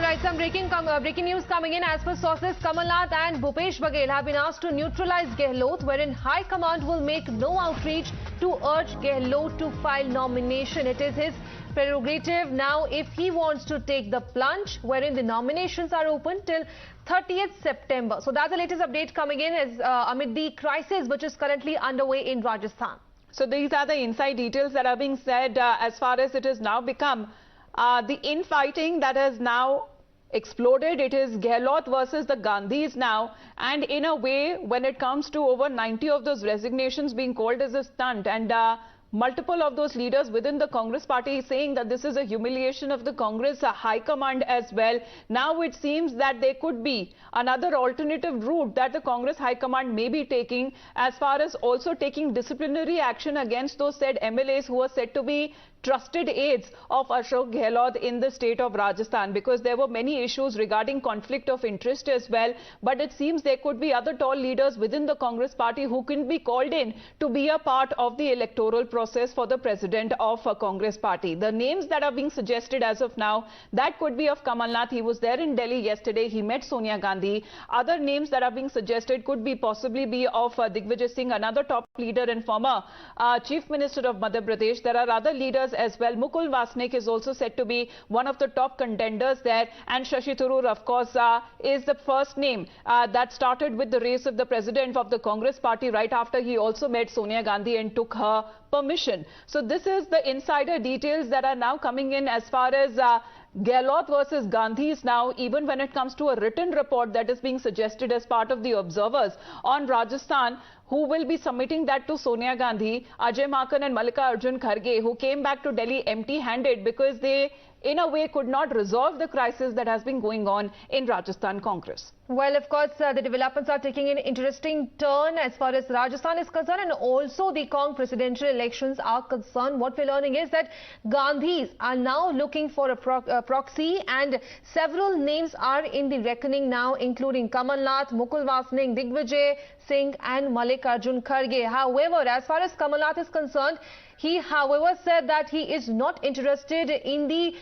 All right, some breaking news coming in. As per sources, Kamal Nath and Bhupesh Baghel have been asked to neutralize Gehlot, wherein High Command will make no outreach to urge Gehlot to file nomination. It is his prerogative now if he wants to take the plunge, wherein the nominations are open till 30th September. So that's the latest update coming in as amid the crisis which is currently underway in Rajasthan. So these are the inside details that are being said as far as it has now become. The infighting that has now exploded, it is Gehlot versus the Gandhis now, and in a way when it comes to over 90 of those resignations being called as a stunt, and multiple of those leaders within the Congress party saying that this is a humiliation of the Congress high command as well. Now it seems that there could be another alternative route that the Congress high command may be taking, as far as also taking disciplinary action against those said MLAs who are said to be trusted aides of Ashok Gehlot in the state of Rajasthan, because there were many issues regarding conflict of interest as well. But it seems there could be other tall leaders within the Congress party who can be called in to be a part of the electoral process for the president of a Congress party. The names that are being suggested as of now, that could be of Kamal Nath. He was there in Delhi yesterday. He met Sonia Gandhi. Other names that are being suggested could be possibly be of Digvijay Singh, another top leader and former Chief Minister of Madhya Pradesh. There are other leaders as well. Mukul Vasnik is also said to be one of the top contenders there, and Shashi Tharoor, of course, is the first name that started with the race of the president of the Congress party right after he also met Sonia Gandhi and took her permission. So this is the insider details that are now coming in as far as Gehlot versus Gandhis now, even when it comes to a written report that is being suggested as part of the observers on Rajasthan, who will be submitting that to Sonia Gandhi, Ajay Makan and Mallikarjun Kharge, who came back to Delhi empty-handed because they, in a way, could not resolve the crisis that has been going on in Rajasthan Congress. Well, of course, the developments are taking an interesting turn as far as Rajasthan is concerned, and also the Congress presidential elections are concerned. What we're learning is that Gandhis are now looking for a proxy, and several names are in the reckoning now, including Kamal Nath, Mukul Vasnik, Digvijay Singh and Mallikarjun Kharge. However, as far as Kamal Nath is concerned, he, however, said that he is not interested in the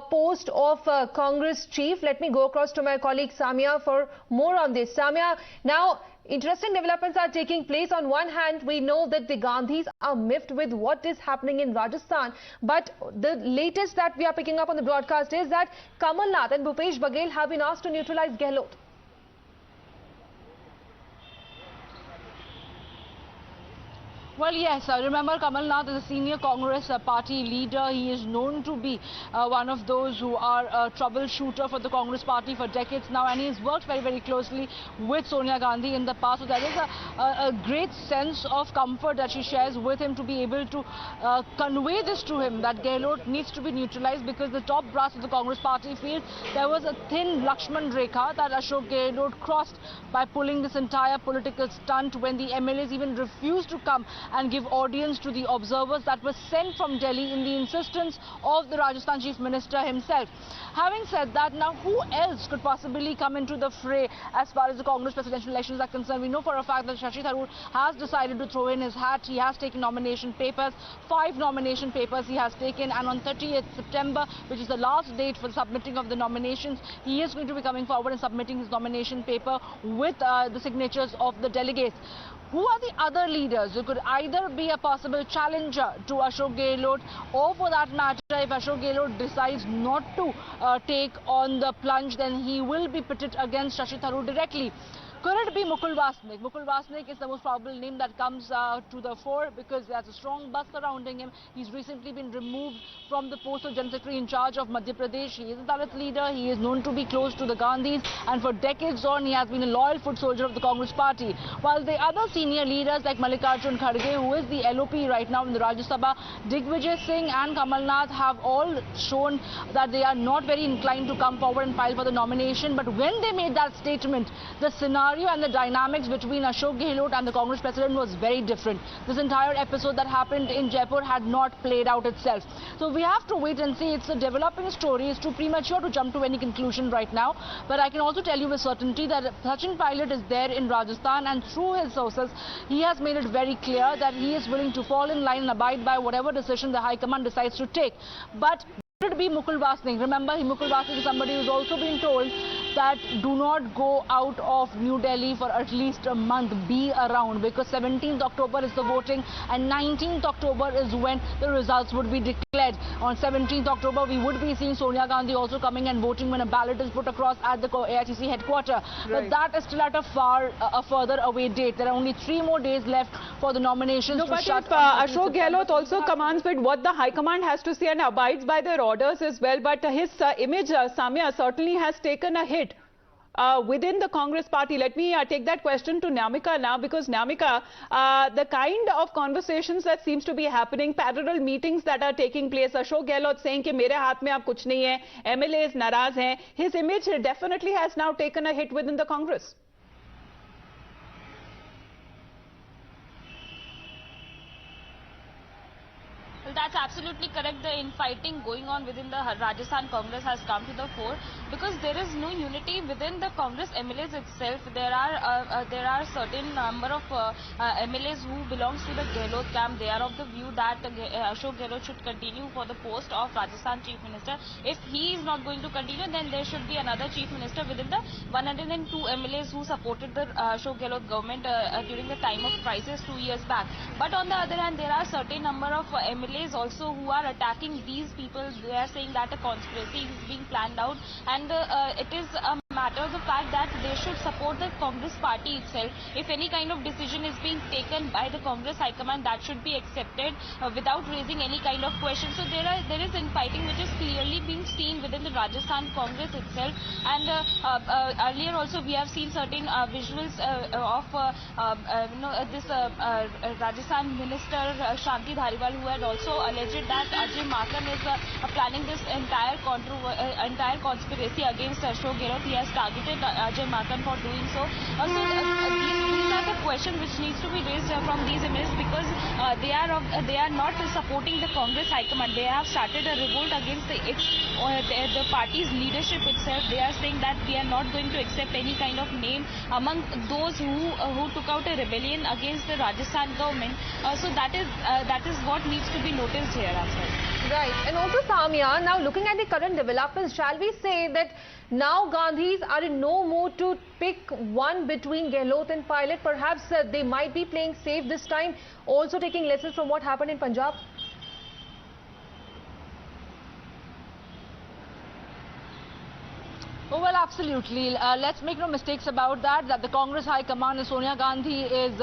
post of Congress chief. Let me go across to my colleague Samia for more on this. Samia, now interesting developments are taking place. On one hand, we know that the Gandhis are miffed with what is happening in Rajasthan. But the latest that we are picking up on the broadcast is that Kamal Nath and Bhupesh Baghel have been asked to neutralize Gehlot. Well, yes, remember Kamal Nath is a senior Congress party leader. He is known to be one of those who are a troubleshooter for the Congress party for decades now, and he has worked very, very closely with Sonia Gandhi in the past. So there is a great sense of comfort that she shares with him to be able to convey this to him, that Gehlot needs to be neutralized, because the top brass of the Congress party feels there was a thin Lakshman Rekha that Ashok Gehlot crossed by pulling this entire political stunt when the MLAs even refused to come and give audience to the observers that were sent from Delhi in the insistence of the Rajasthan Chief Minister himself. Having said that, now who else could possibly come into the fray as far as the Congress presidential elections are concerned? We know for a fact that Shashi Tharoor has decided to throw in his hat. He has taken nomination papers, 5 nomination papers he has taken, and on 30th September, which is the last date for submitting of the nominations, he is going to be coming forward and submitting his nomination paper with the signatures of the delegates. Who are the other leaders who could either be a possible challenger to Ashok Gehlot, or for that matter, if Ashok Gehlot decides not to take on the plunge, then he will be pitted against Shashi Tharoor directly? Could it be Mukul Vasnik? Mukul Vasnik is the most probable name that comes to the fore, because there's a strong buzz surrounding him. He's recently been removed from the post of General Secretary in charge of Madhya Pradesh. He is a Dalit leader. He is known to be close to the Gandhis, and for decades on, he has been a loyal foot soldier of the Congress party. While the other senior leaders like Mallikarjun Kharge, who is the LOP right now in the Rajya Sabha, Digvijay Singh and Kamal Nath have all shown that they are not very inclined to come forward and file for the nomination. But when they made that statement, the scenario and the dynamics between Ashok Gehlot and the Congress president was very different. This entire episode that happened in Jaipur had not played out itself. So we have to wait and see. It's a developing story. It's too premature to jump to any conclusion right now. But I can also tell you with certainty that Sachin Pilot is there in Rajasthan, and through his sources, he has made it very clear that he is willing to fall in line and abide by whatever decision the High Command decides to take. But should be Mukul Vasning. Remember, Mukul Vasning is somebody who's also been told that do not go out of New Delhi for at least a month. Be around, because 17th October is the voting and 19th October is when the results would be declared. On 17th October, we would be seeing Sonia Gandhi also coming and voting when a ballot is put across at the AICC headquarters. But that is still at a further away date. There are only 3 more days left for the nominations No, to but shut. if Ashok Gehlot also commands with what the High Command has to say and abides by their orders as well, but his image, Samya, certainly has taken a hit within the Congress party. Let me take that question to Nyamika now, because Nyamika, the kind of conversations that seems to be happening, parallel meetings that are taking place, Ashok Gehlot saying कि मेरे हाथ में अब कुछ नहीं है, MLAs नाराज हैं, his image definitely has now taken a hit within the Congress. Well, that's absolutely correct. The infighting going on within the Rajasthan Congress has come to the fore because there is no unity within the Congress MLAs itself. There are certain number of MLAs who belongs to the Gehlot camp. They are of the view that Ashok Gehlot should continue for the post of Rajasthan Chief Minister. If he is not going to continue, then there should be another Chief Minister within the 102 MLAs who supported the Ashok Gehlot government during the time of crisis 2 years back. But on the other hand, there are certain number of MLAs also who are attacking these people. They are saying that a conspiracy is being planned out, and it is a matter of the fact that they should support the Congress party itself. If any kind of decision is being taken by the Congress High Command, that should be accepted without raising any kind of question. So there is infighting which is clearly being seen within the Rajasthan Congress itself. And earlier also we have seen certain visuals of this Rajasthan Minister Shanti Dhariwal, who had also alleged that Ajay Makan is planning this entire conspiracy against Ashok Gehlot. He has targeted Ajay Makan for doing so. These are the questions which needs to be raised from these MLAs, because they are not supporting the Congress High Command. They have started a revolt against the party's leadership itself. They are saying that we are not going to accept any kind of name among those who took out a rebellion against the Rajasthan government. So that is what needs to be noticed here as well. Right. And also, Samya, now looking at the current developments, shall we say that now Gandhis are in no mood to pick one between Gehlot and Pilot? Perhaps they might be playing safe this time, also taking lessons from what happened in Punjab? Oh, well, absolutely. Let's make no mistakes about that the Congress High Command, Sonia Gandhi, is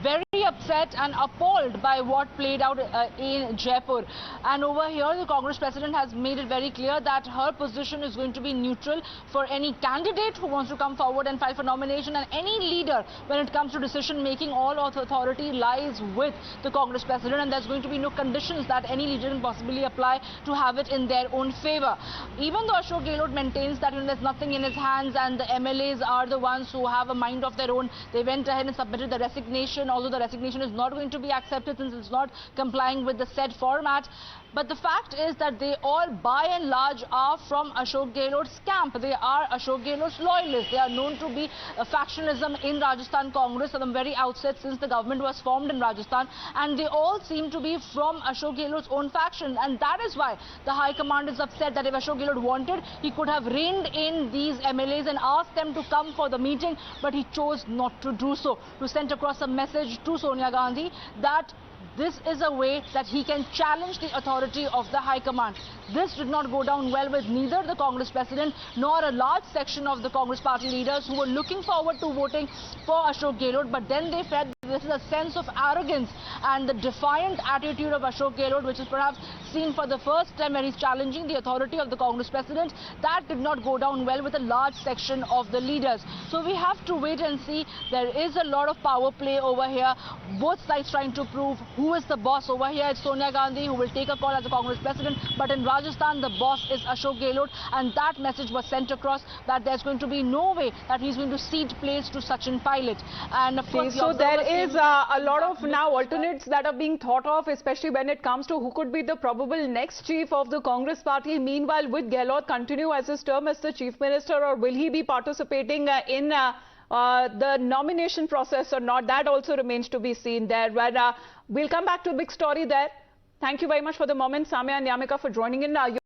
very upset and appalled by what played out in Jaipur. And over here, the Congress president has made it very clear that her position is going to be neutral for any candidate who wants to come forward and file for nomination, and any leader when it comes to decision making. All of the authority lies with the Congress president, and there's going to be no conditions that any leader can possibly apply to have it in their own favor. Even though Ashok Gehlot maintains that there's nothing in his hands and the MLAs are the ones who have a mind of their own, they went ahead and submitted the resignation, although the resignation is not going to be accepted since it's not complying with the said format. But the fact is that they all by and large are from Ashok Gehlot's camp. They are Ashok Gehlot's loyalists. They are known to be factionalism in Rajasthan Congress from the very outset since the government was formed in Rajasthan, and they all seem to be from Ashok Gehlot's own faction, and that is why the High Command is upset that if Ashok Gehlot wanted, he could have reined in these MLAs and asked them to come for the meeting, but he chose not to do so, to send across a message to Sonia Gandhi that this is a way that he can challenge the authority of the High Command. This did not go down well with neither the Congress president nor a large section of the Congress party leaders who were looking forward to voting for Ashok Gehlot, but then they felt this is a sense of arrogance and the defiant attitude of Ashok Gehlot, which is perhaps seen for the first time when he's challenging the authority of the Congress president. That did not go down well with a large section of the leaders. So we have to wait and see. There is a lot of power play over here. Both sides trying to prove who is the boss. Over here it's Sonia Gandhi who will take a call as a Congress president, but in Rajasthan the boss is Ashok Gehlot, and that message was sent across that there's going to be no way that he's going to cede place to Sachin Pilot. And of course, so there is a lot of now alternates that are being thought of, especially when it comes to who could be the probable next chief of the Congress party. Meanwhile, will Gehlot continue as his term as the chief minister, or will he be participating in the nomination process or not? That also remains to be seen there. But we'll come back to a big story there. Thank you very much for the moment, Samya and Nyamika, for joining in.